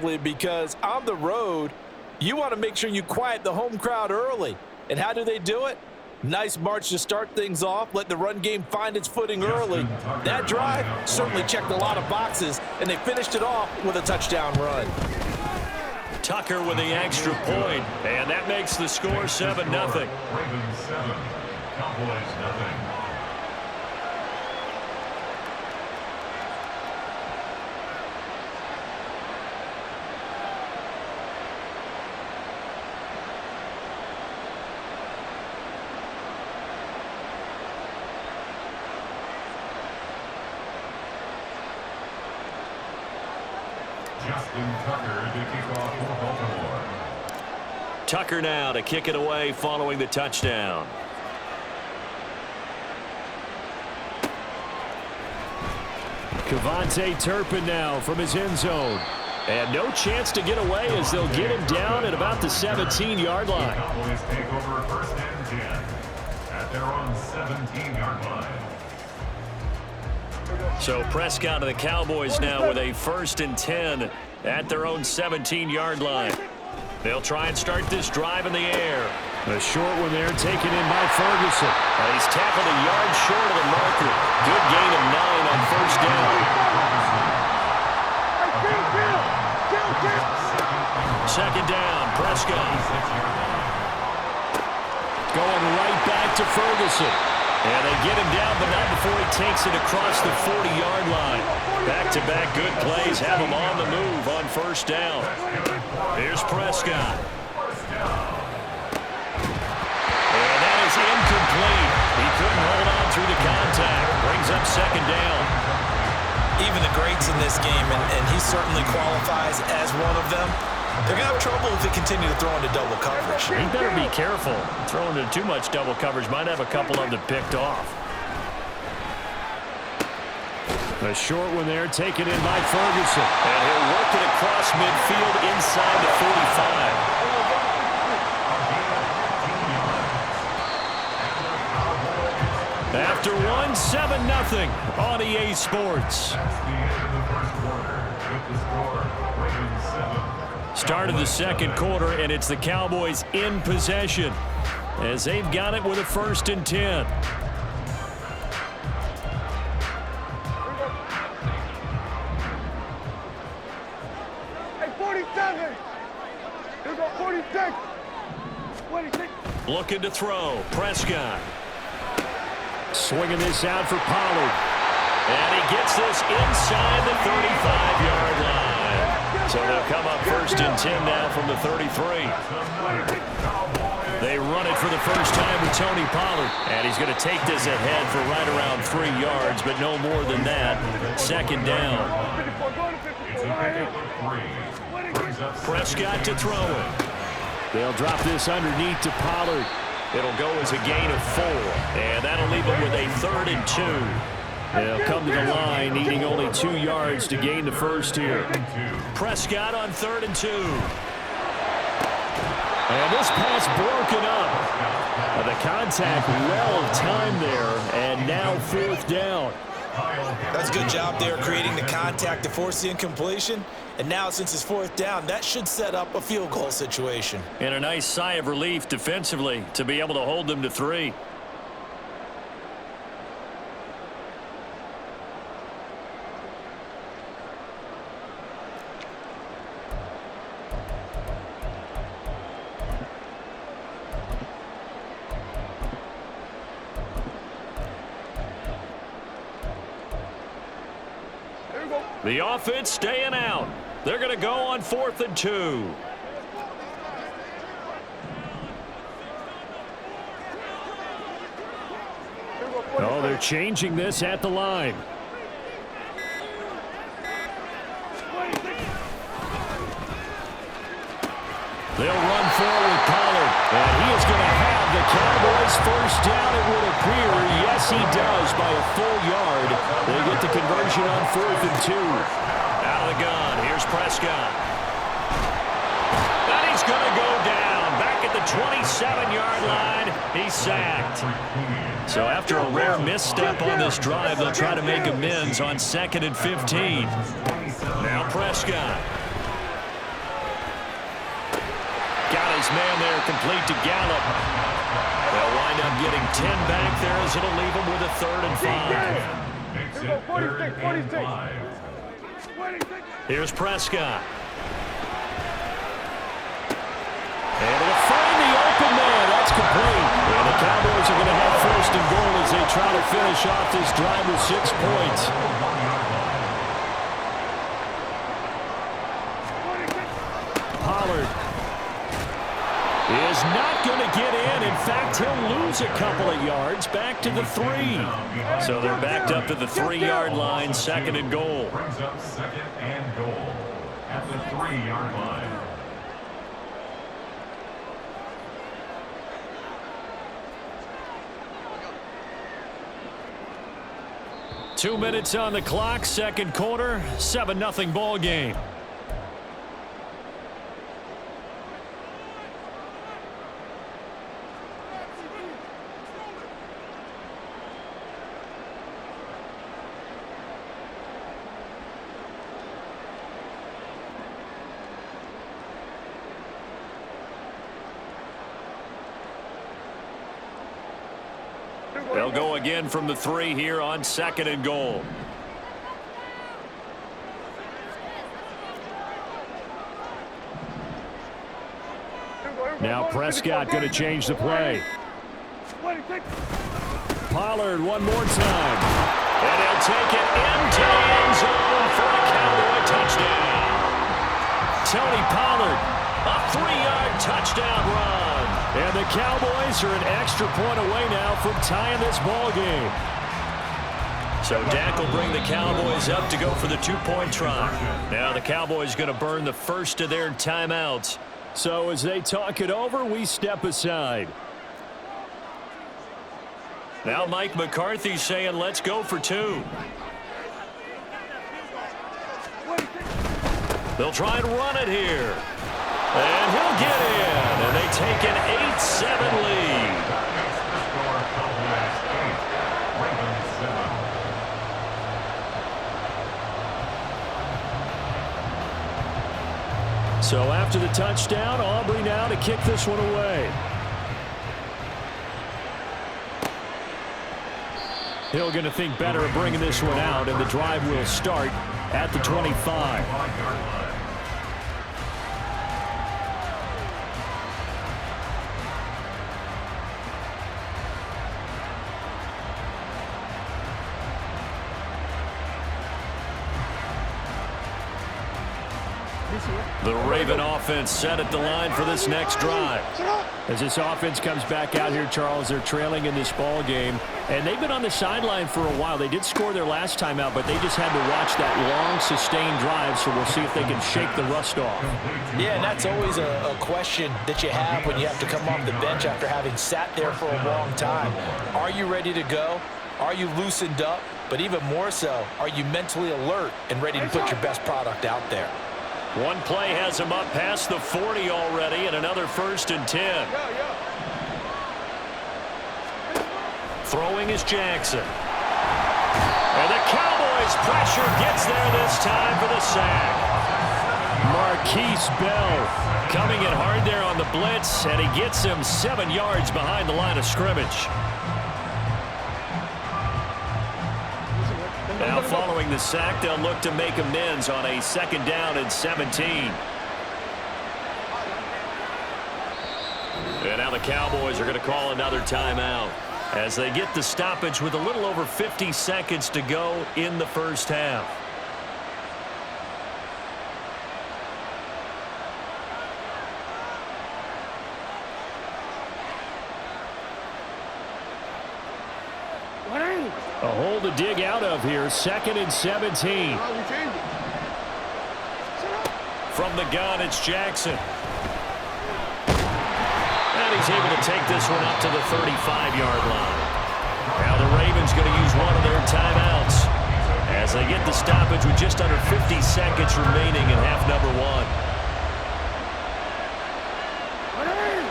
Because on the road, you want to make sure you quiet the home crowd early. And how do they do it? Nice march to start things off, let the run game find its footing early. That drive certainly checked a lot of boxes, and they finished it off with a touchdown run. Tucker with the extra point, and that makes the score 7-0. Ravens 7, Cowboys nothing. Tucker now to kick it away following the touchdown. Kevontae Turpin now from his end zone. And no chance to get away as they'll get him down at about the 17-yard line. The Cowboys take over 1st and 10 at their own 17-yard line. So Prescott of the Cowboys now with a 1st and 10 at their own 17-yard line. They'll try and start this drive in the air. A short one there taken in by Ferguson. And he's tackled a yard short of the marker. Good gain of 9 on 1st down. Second down, Prescott. Going right back to Ferguson. And they get him down, but not before he takes it across the 40-yard line. Back-to-back good plays have him on the move on 1st down. Here's Prescott. And that is incomplete. He couldn't hold on through the contact. Brings up 2nd down. Even the greats in this game, and he certainly qualifies as one of them, they're going to have trouble if they continue to throw into double coverage. He better be careful. Throwing into too much double coverage might have a couple of them picked off. A short one there taken in by Ferguson. And he'll work it across midfield inside the 45. After 1, 7-0 on EA Sports. That's the end of the 1st quarter with the score, Ravens 7. Start of the 2nd quarter, and it's the Cowboys in possession as they've got it with a 1st and 10. Hey, 47. Here we go, 46. 26. Looking to throw. Prescott. Swinging this out for Pollard. And he gets this inside the 35-yard line. So they'll come up 1st and 10 now from the 33. They run it for the first time with Tony Pollard. And he's going to take this ahead for right around 3 yards, but no more than that. 2nd down. Prescott to throw it. They'll drop this underneath to Pollard. It'll go as a gain of 4. And that'll leave them with a 3rd and 2. They'll come to the line, needing only 2 yards to gain the first here. Prescott on 3rd and 2. And this pass broken up. The contact well timed there, and now 4th down. That's a good job there creating the contact to force the incompletion. And now since it's 4th down, that should set up a field goal situation. And a nice sigh of relief defensively to be able to hold them to 3. The offense staying out. They're going to go on 4th and 2. Oh, they're changing this at the line. They'll run forward Pollard. And he is going to have the Cowboys 1st down, it would appear. Yes, he does by a full yard. They get the conversion on 4th and 2. Out of the gun, here's Prescott. And he's going to go down. Back at the 27-yard line, he's sacked. So after a rare misstep on this drive, they'll try to make amends on 2nd and 15. Now Prescott. his man there complete to Gallup. They'll wind up getting 10 back there as it'll leave him with a 3rd and 5. Makes it 3rd and 5. Here's Prescott. Able to find the open man. That's complete. And the Cowboys are going to have 1st and goal as they try to finish off this drive with 6 points. Pollard is not going to get in. In fact, he'll lose a couple of yards back to the 3. So they're backed up to the 3-yard line, 2nd and goal. Brings up 2nd and goal at the 3-yard line. Two minutes on the clock, 2nd quarter, 7-0 ball game. They'll go again from the 3 here on 2nd and goal. Now Prescott going to change the play. Pollard one more time. And he'll take it into the end zone for a Cowboy touchdown. Tony Pollard, a 3-yard touchdown run. And the Cowboys are an extra point away now from tying this ball game. So Dak will bring the Cowboys up to go for the 2-point try. Now the Cowboys going to burn the first of their timeouts. So as they talk it over, we step aside. Now Mike McCarthy saying, let's go for 2. They'll try and run it here. And he'll get in. And they take an 8-7 lead. So after the touchdown, Aubrey now to kick this one away. Hill going to think better of bringing this one out, and the drive will start at the 25. The Raven offense set at the line for this next drive. As this offense comes back out here, Charles, they're trailing in this ball game. And they've been on the sideline for a while. They did score their last time out, but they just had to watch that long, sustained drive, so we'll see if they can shake the rust off. Yeah, and that's always a question that you have when you have to come off the bench after having sat there for a long time. Are you ready to go? Are you loosened up? But even more so, are you mentally alert and ready to put your best product out there? One play has him up past the 40 already, and another 1st and 10. Throwing is Jackson. And the Cowboys' pressure gets there this time for the sack. Marquise Bell coming in hard there on the blitz, and he gets him 7 yards behind the line of scrimmage. Now following the sack, they'll look to make amends on a 2nd down and 17. And now the Cowboys are going to call another timeout as they get the stoppage with a little over 50 seconds to go in the first half. A hole to dig out of here, 2nd and 17. From the gun, it's Jackson. And he's able to take this one up to the 35-yard line. Now the Ravens going to use one of their timeouts as they get the stoppage with just under 50 seconds remaining in half number 1.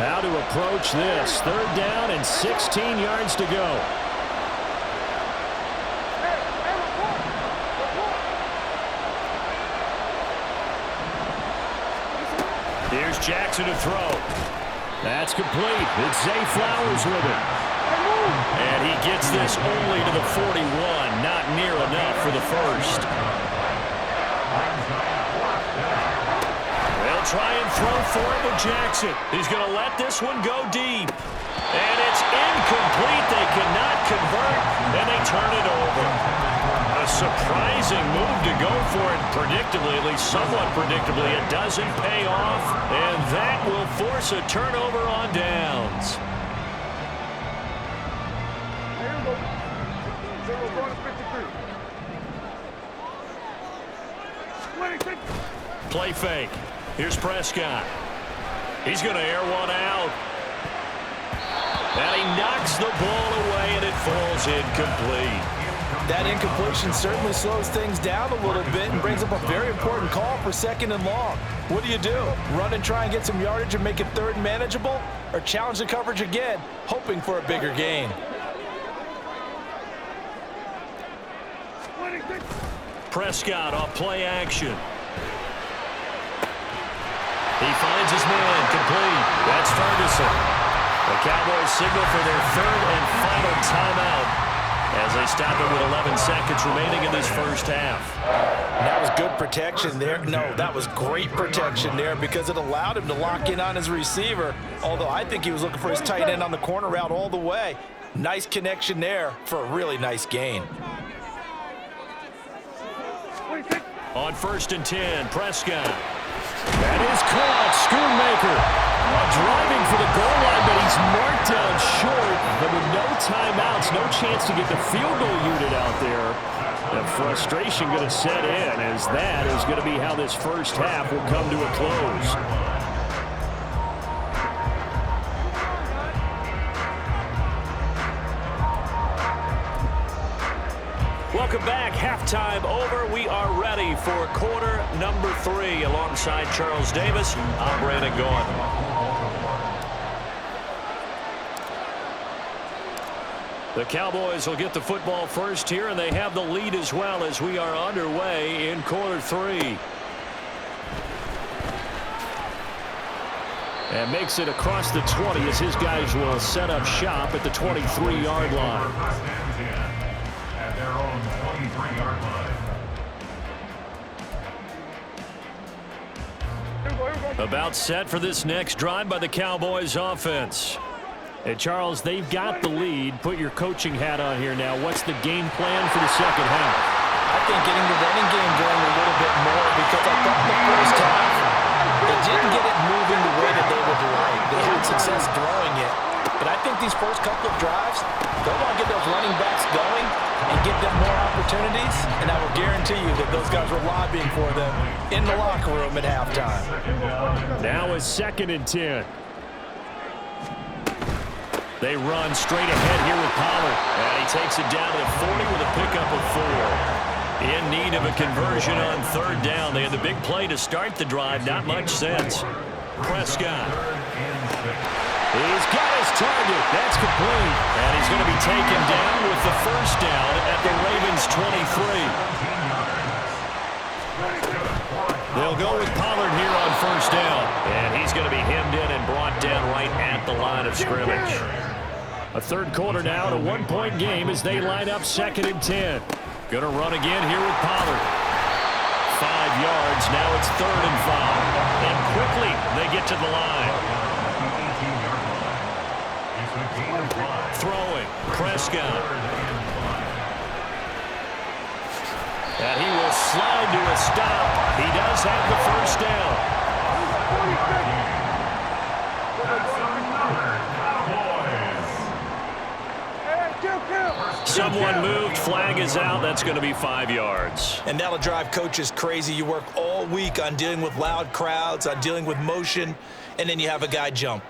How to approach this. 3rd down and 16 yards to go. Here's Here's Jackson to throw. That's complete. It's Zay Flowers with it. And he gets this only to the 41. Not near enough for the first. They'll try and throw for it with Jackson. He's going to let this one go deep. And it's incomplete. They cannot convert, and they turn it over. A surprising move to go for it predictably, at least somewhat predictably. It doesn't pay off, and that will force a turnover on downs. Play fake. Here's Prescott. He's going to air one out. And he knocks the ball away, and it falls incomplete. That incompletion certainly slows things down a little bit and brings up a very important call for 2nd and long. What do? Run and try and get some yardage and make it 3rd and manageable? Or challenge the coverage again, hoping for a bigger gain? Prescott off play action. He finds his man complete. That's Ferguson. The Cowboys signal for their 3rd and final timeout as they stop it with 11 seconds remaining in this first half. That was good protection there. No, that was great protection there because it allowed him to lock in on his receiver, although I think he was looking for his tight end on the corner route all the way. Nice connection there for a really nice gain. On 1st and 10, Prescott. That is caught. Schoonmaker driving for the goal line, but he's marked down short. But with no timeouts, no chance to get the field goal unit out there. The frustration going to set in as that is going to be how this first half will come to a close. Welcome back. Halftime over. We are ready for quarter number 3. Alongside Charles Davis, I'm Brandon Gaudin. The Cowboys will get the football first here, and they have the lead as well as we are underway in quarter 3. And makes it across the 20 as his guys will set up shop at the 23-yard line. Their own 23-yard line. About set for this next drive by the Cowboys offense. And Charles, they've got the lead. Put your coaching hat on here now. What's the game plan for the second half? I think getting the running game going a little bit more because I thought the first half they didn't get it moving the way that they would like. They had success throwing it. But I think these first couple of drives, they'll want to get those running backs going and give them more opportunities, and I will guarantee you that those guys were lobbying for them in the locker room at halftime. Now is 2nd and 10. They run straight ahead here with Pollard, and he takes it down to the 40 with a pickup of 4. In need of a conversion on 3rd down. They had the big play to start the drive. Not much sense. Prescott. He's got his target. That's complete. And he's going to be taken down with the first down at the Ravens' 23. They'll go with Pollard here on 1st down. And he's going to be hemmed in and brought down right at the line of scrimmage. A 3rd quarter now, a 1-point game as they line up 2nd and 10. Going to run again here with Pollard. 5 yards. Now it's 3rd and 5. And quickly they get to the line. Throwing. Prescott. And he will slide to a stop. He does have the first down. Someone moved. Flag is out. That's going to be 5 yards. And that'll drive coaches crazy. You work all week on dealing with loud crowds, on dealing with motion, and then you have a guy jump.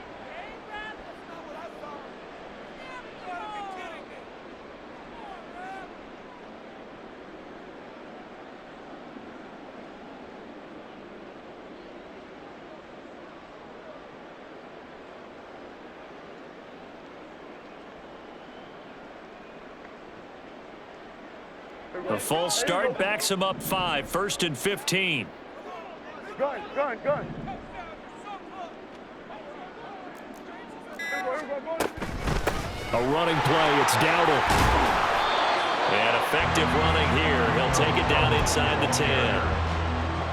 A false start backs him up 5. 1st and 15. Gun. A running play. It's Dowdle. And effective running here. He'll take it down inside the 10.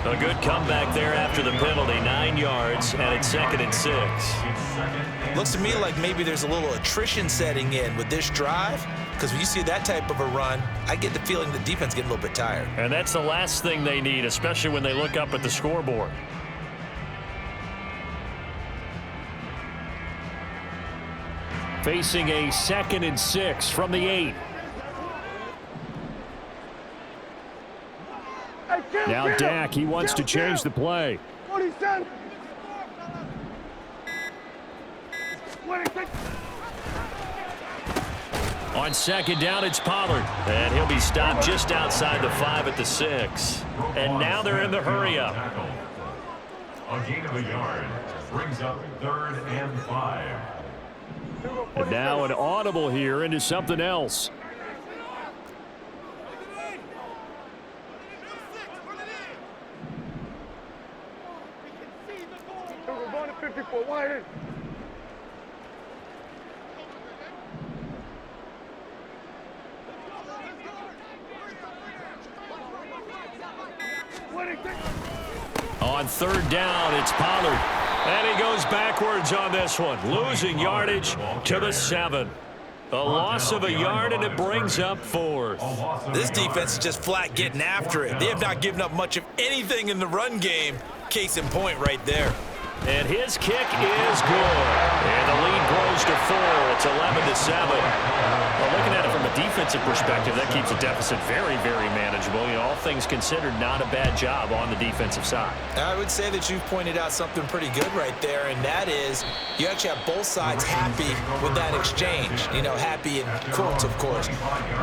A good comeback there after the penalty. 9 yards, and it's 2nd and 6. Looks to me like maybe there's a little attrition setting in with this drive, because when you see that type of a run, I get the feeling the defense getting a little bit tired. And that's the last thing they need, especially when they look up at the scoreboard. Facing a 2nd and 6 from the 8. Now Dak, he wants to change the play. 47. On 2nd down, it's Pollard. And he'll be stopped just outside the 5 at the 6. And now they're in the hurry-up. A gain of a yard brings up 3rd and 5. And now an audible here into something else. Going to 54. Wide in. On 3rd down, it's Pollard. And he goes backwards on this one, losing yardage to the 7. A loss of a yard, and it brings up 4th. This defense is just flat getting after it. They have not given up much of anything in the run game. Case in point right there. And his kick is good. And the lead grows to 4. It's 11-7. Well, looking at it from a defensive perspective, that keeps the deficit very, very manageable. You know, all things considered, not a bad job on the defensive side. I would say that you've pointed out something pretty good right there, and that is you actually have both sides happy with that exchange. You know, happy in quotes, of course.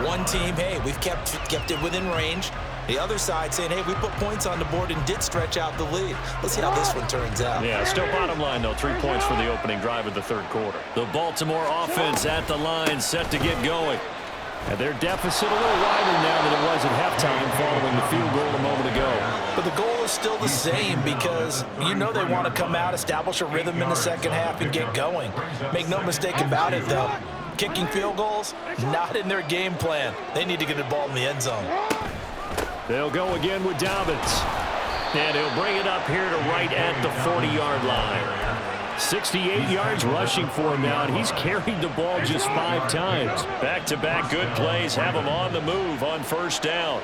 One team, hey, we've kept it within range. The other side saying, hey, we put points on the board and did stretch out the lead. Let's see how this one turns out. Yeah, still bottom line, though. 3 points for the opening drive of the 3rd quarter. The Baltimore offense at the line, set to get going. And their deficit a little wider now than it was at halftime following the field goal a moment ago. But the goal is still the same because you know they want to come out, establish a rhythm in the second half, and get going. Make no mistake about it, though. Kicking field goals, not in their game plan. They need to get the ball in the end zone. They'll go again with Dobbins. And he'll bring it up here to right at the 40-yard line. 68 yards rushing for him now, and he's carried the ball just 5 times. Back-to-back good plays have him on the move on 1st down.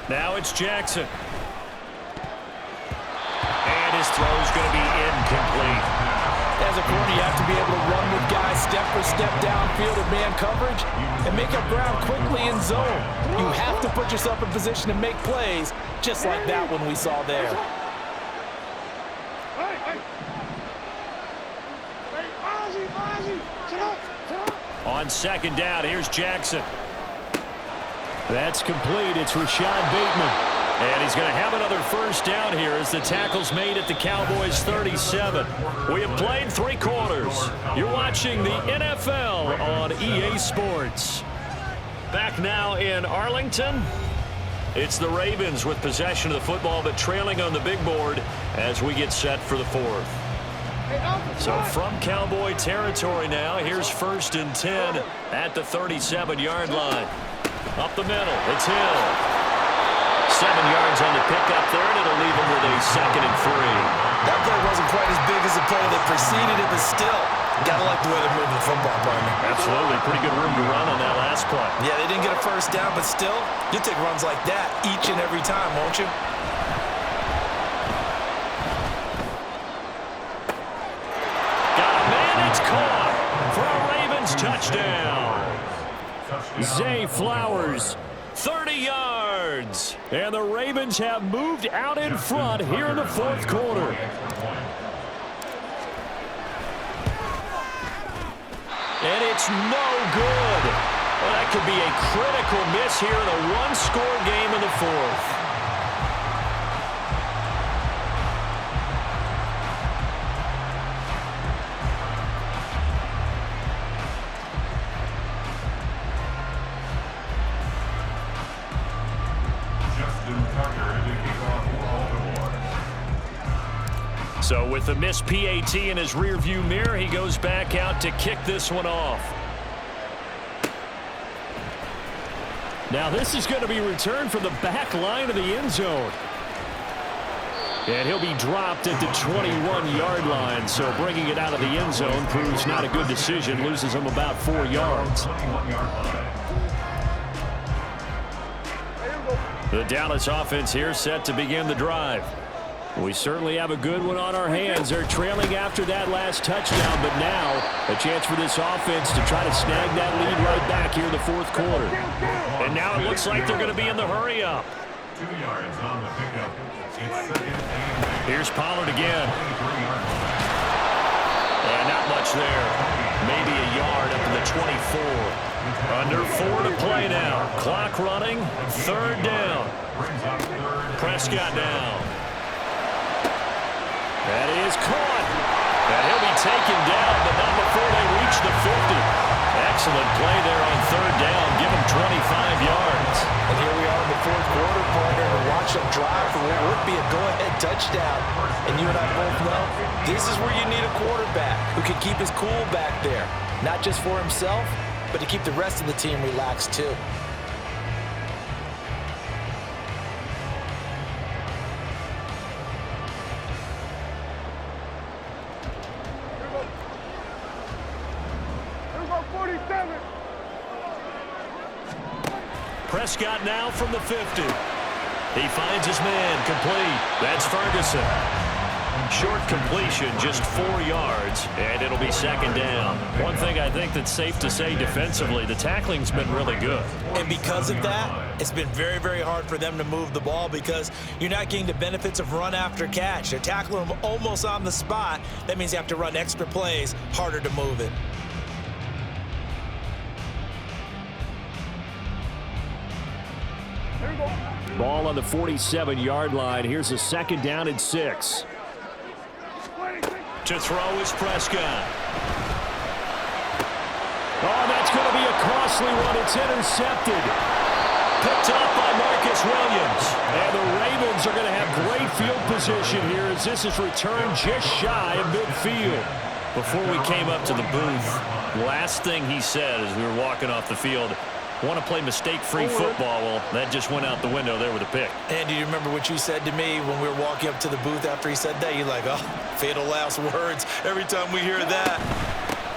Now it's Jackson. And his throw's going to be incomplete. As a corner, you have to be able to run with guys step for step downfield in man coverage and make up ground quickly in zone. You have to put yourself in position to make plays, just like that one we saw there. On 2nd down, here's Jackson. That's complete. It's Rashad Bateman. And he's going to have another 1st down here as the tackle's made at the Cowboys' 37. We have played 3 quarters. You're watching the NFL on EA Sports. Back now in Arlington. It's the Ravens with possession of the football, but trailing on the big board as we get set for the 4th. So from Cowboy territory now, here's 1st and 10 at the 37-yard line. Up the middle, it's Hill. 7 yards on the pickup there, and it'll leave him with a 2nd and 3. That play wasn't quite as big as the play that preceded it, but still, gotta like the way they're moving the football, partner. Absolutely. Pretty good room to run on that last play. Yeah, they didn't get a 1st down, but still, you'll take runs like that each and every time, won't you? Got a man, it's caught for a Ravens touchdown. Zay Flowers, 30 yards. And the Ravens have moved out in front here in the 4th quarter. And it's no good. Well, that could be a critical miss here in a 1-score game in the 4th. So with the missed PAT in his rearview mirror, he goes back out to kick this one off. Now this is going to be returned from the back line of the end zone. And he'll be dropped at the 21-yard line. So bringing it out of the end zone proves not a good decision. Loses him about 4 yards. The Dallas offense here set to begin the drive. We certainly have a good one on our hands. They're trailing after that last touchdown, but now a chance for this offense to try to snag that lead right back here in the fourth quarter. And now it looks like they're going to be in the hurry-up. 2 yards on the pickup. It's second and Here's Pollard again. And not much there. Maybe a yard up to the 24. Under 4 to play now. Clock running. Third down. Prescott down. That is caught. And he'll be taken down, but not before they reach the 50. Excellent play there on third down. Give him 25 yards. And here we are in the fourth quarter, partner, and watch them drive for what would be a go-ahead touchdown. And you and I both know this is where you need a quarterback who can keep his cool back there. Not just for himself, but to keep the rest of the team relaxed too. Prescott now from the 50. He finds his man complete. That's Ferguson. Short completion, just 4 yards, and it'll be second down. One thing I think that's safe to say defensively, the tackling's been really good. And because of that, it's been very, very hard for them to move the ball because you're not getting the benefits of run after catch. They're tackling them almost on the spot. That means you have to run extra plays, harder to move it. Ball on the 47-yard line. Here's a second down and 6. To throw is Prescott. Oh, that's going to be a costly one. It's intercepted. Picked up by Marcus Williams. And the Ravens are going to have great field position here as this is returned just shy of midfield. Before we came up to the booth, last thing he said as we were walking off the field, want to play mistake-free football. Well, that just went out the window there with a pick. And do you remember what you said to me when we were walking up to the booth after he said that? You're like, oh, fatal last words. Every time we hear that,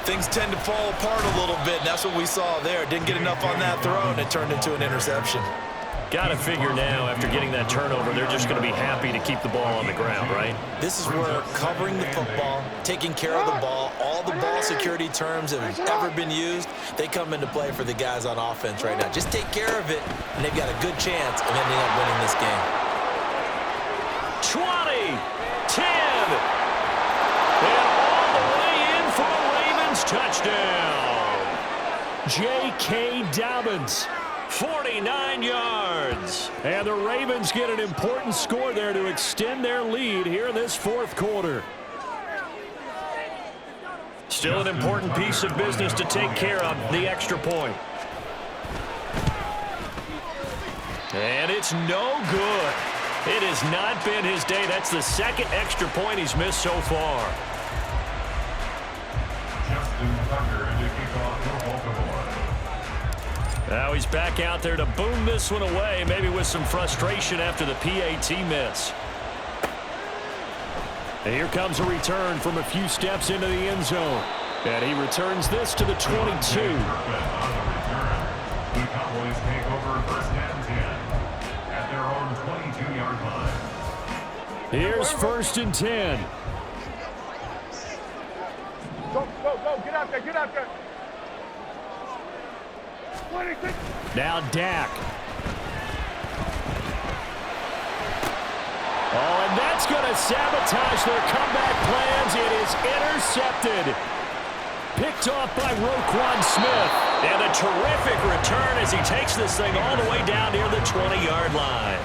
things tend to fall apart a little bit. And that's what we saw there. Didn't get enough on that throw, and it turned into an interception. Got to figure now, after getting that turnover, they're just going to be happy to keep the ball on the ground, right? This is where covering the football, taking care of the ball, all the ball security terms that have ever been used, they come into play for the guys on offense right now. Just take care of it, and they've got a good chance of ending up winning this game. 20, 10, and all the way in for a Ravens touchdown. J.K. Dobbins. 49 yards. And the Ravens get an important score there to extend their lead here in this fourth quarter. Still an important piece of business to take care of, the extra point. And it's no good. It has not been his day. That's the second extra point he's missed so far. Now he's back out there to boom this one away, maybe with some frustration after the PAT miss. And here comes a return from a few steps into the end zone. And he returns this to the 22. The Cowboys take over first and 10 at their own 22-yard line. Here's first and 10. Go, get out there, get out there. 26. Now Dak. Oh, and that's going to sabotage their comeback plans. It is intercepted. Picked off by Roquan Smith. And a terrific return as he takes this thing all the way down near the 20-yard line.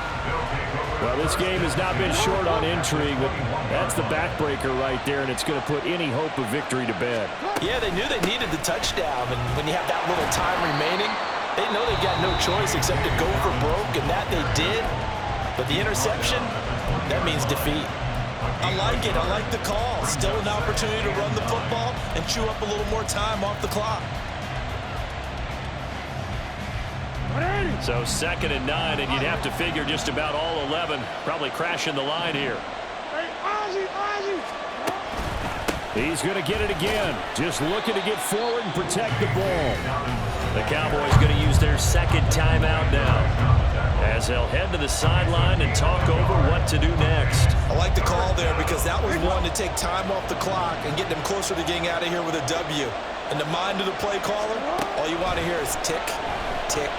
Well, this game has not been short on intrigue, but that's the backbreaker right there, and it's going to put any hope of victory to bed. Yeah, they knew they needed the touchdown, and when you have that little time remaining, they know they've got no choice except to go for broke, and that they did. But the interception, that means defeat. I like it. I like the call. Still an opportunity to run the football and chew up a little more time off the clock. So 2nd and 9, and you'd have to figure just about all 11 probably crashing the line here. He's going to get it again. Just looking to get forward and protect the ball. The Cowboys going to use their 2nd timeout now, as they'll head to the sideline and talk over what to do next. I like the call there because that was one to take time off the clock and get them closer to getting out of here with a W. In the mind of the play caller, all you want to hear is tick, tick,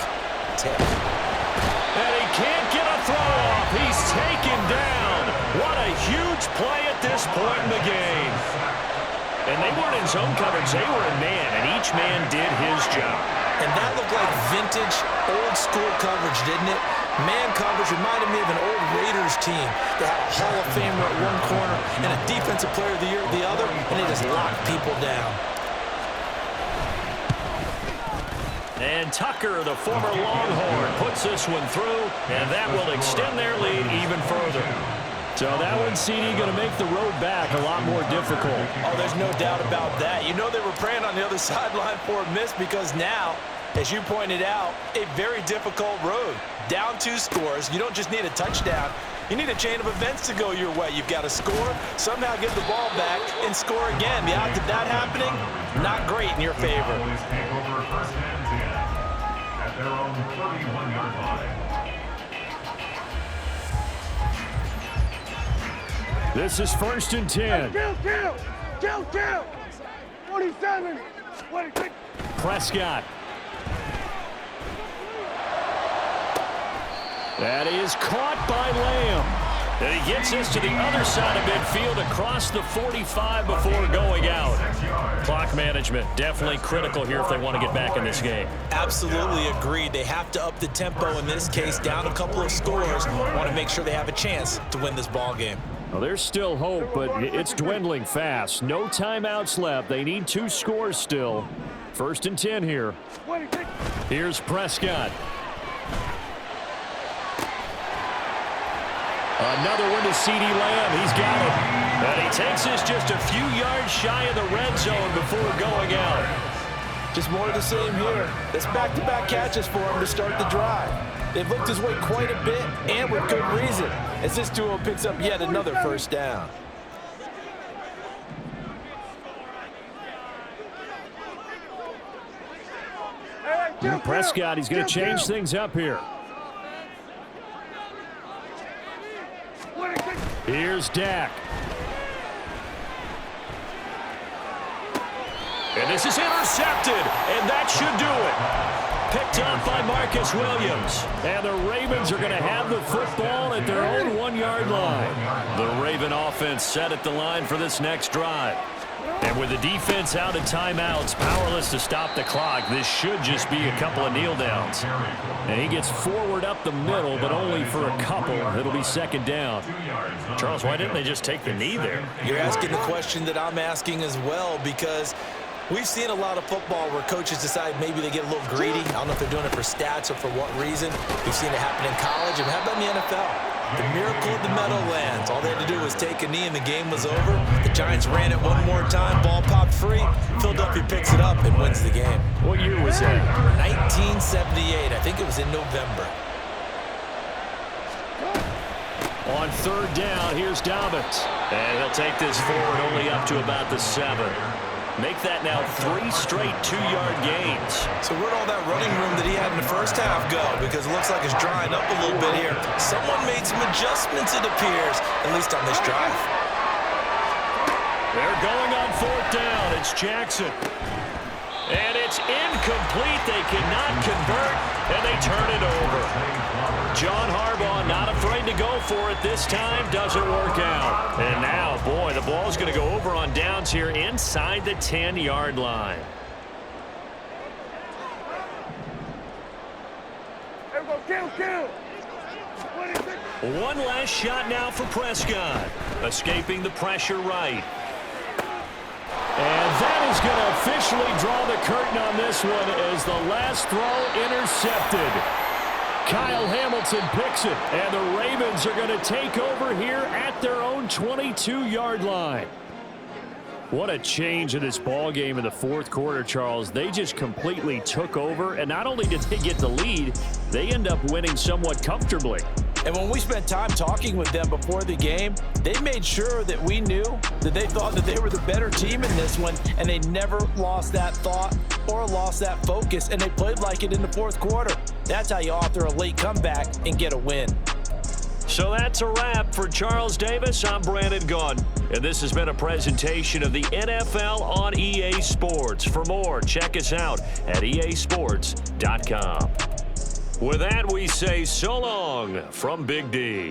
tick. And he can't get a throw off. He's taken down. What a huge play at this point in the game. And they weren't in zone coverage. They were in man, and each man did his job. And that looked like vintage, old-school coverage, didn't it? Man coverage reminded me of an old Raiders team that had a Hall of Famer at one corner and a Defensive Player of the Year at the other, and they just locked people down. And Tucker, the former Longhorn, puts this one through, and that will extend their lead even further. So that one, CD, going to make the road back a lot more difficult. Oh, there's no doubt about that. You know they were praying on the other sideline for a miss because now, as you pointed out, a very difficult road. Down 2 scores. You don't just need a touchdown. You need a chain of events to go your way. You've got to score, somehow get the ball back, and score again. The odds of that happening, not great in your favor. Cowboys take over 1st and 10 at their own 31-yard line. This is 1st and 10. Kill. 47. 26. Prescott. That is caught by Lamb. And he gets us to the other side of midfield across the 45 before going out. Clock management definitely critical here if they want to get back in this game. Absolutely agreed. They have to up the tempo in this case, down a couple of scores. Want to make sure they have a chance to win this ball game. Well, there's still hope, but it's dwindling fast. No timeouts left. They need 2 scores still. 1st and 10 here. Here's Prescott. Another one to C.D. Lamb. He's got it. And he takes us just a few yards shy of the red zone before going out. Just more of the same here. That's back-to-back catches for him to start the drive. They've looked his way quite a bit, and with good reason, as this duo picks up yet another 1st down. Prescott, he's going to change things up here. Here's Dak. And this is intercepted, and that should do it. Picked up by Marcus Williams. And the Ravens are going to have the football at their own 1-yard line. The Raven offense set at the line for this next drive. And with the defense out of timeouts, powerless to stop the clock, this should just be a couple of kneel downs. And he gets forward up the middle, but only for a couple. It'll be 2nd down. Charles, why didn't they just take the knee there? You're asking the question that I'm asking as well, because we've seen a lot of football where coaches decide maybe they get a little greedy. I don't know if they're doing it for stats or for what reason. We've seen it happen in college, and how about in the NFL? The miracle of the Meadowlands. All they had to do was take a knee and the game was over. The Giants ran it one more time. Ball popped free. Philadelphia picks it up and wins the game. What year was that? 1978. I think it was in November. On 3rd down, here's Dobbins. And he'll take this forward only up to about the 7. Make that now 3 straight 2-yard gains. So where'd all that running room that he had in the first half go? Because it looks like it's drying up a little bit here. Someone made some adjustments, it appears, at least on this drive. They're going on 4th down. It's Jackson. And it's incomplete. They cannot convert, and they turn it over. John Harbaugh not afraid to go for it this time. Doesn't work out. And now, boy, the ball's going to go over on downs here inside the 10-yard line. Kill. One last shot now for Prescott. Escaping the pressure right. And that is going to officially draw the curtain on this one as the last throw intercepted. Kyle Hamilton picks it, and the Ravens are going to take over here at their own 22-yard line. What a change in this ball game in the fourth quarter, Charles. They just completely took over, and not only did they get the lead, they end up winning somewhat comfortably. And when we spent time talking with them before the game, they made sure that we knew that they thought that they were the better team in this one, and they never lost that thought or lost that focus, and they played like it in the fourth quarter. That's how you author a late comeback and get a win. So that's a wrap for Charles Davis. I'm Brandon Gunn, and this has been a presentation of the NFL on EA Sports. For more, check us out at easports.com. With that, we say so long from Big D.